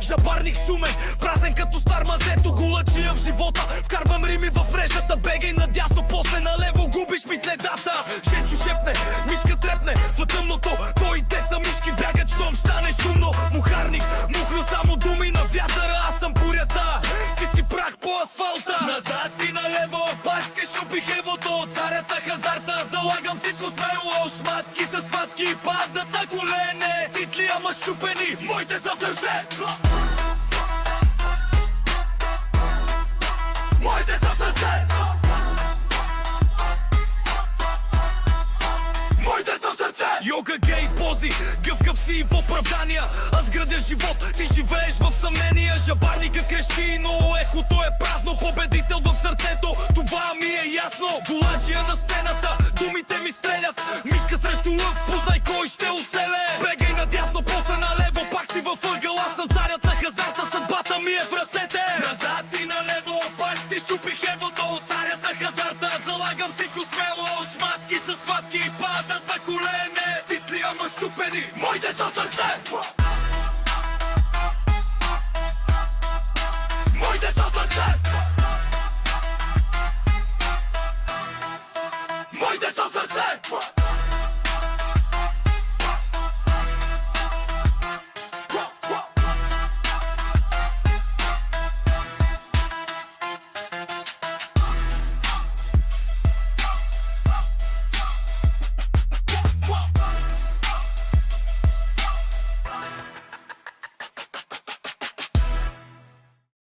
Жабарник шумен, празен като стар мазето. Гулачия в живота, вкарвам рими в мрежата. Бегай надясно, после налево губиш ми следата. Шечо шепне, мишка трепне в тъмното. Той и те са мишки бягат, щом стане шумно. Мухарник, мухнал само думи на вятъра. Аз съм бурята, ти си прах по асфалта. Назад и налево, пак ти шупих евото. Царят на хазарта, залагам всичко смело. Шматки с хватки, падат на колене. Титли, ама щупени, моите са сърце. Моите са сърце. Моите са сърце. Йога, гей пози, гъвкав си в оправдания. Аз градя живот, ти живееш в съмнения. Жабарника крещи, но ехото е празно. Победител в сърцето, това ми е ясно. Голачия на сцената, думите ми стрелят. Мишка срещу лъв, познай кой ще оцеле. Бегай надясно, после налево, пак си във ъгъл. Аз съм царят на хазарта, съдбата ми е в ръцете. Назад и налево, пак ти щупих евото. Царят на хазарта, залагам всичко смело. Шматки с хватки, падат на колене. Титли, ама щупени, моите са сърце.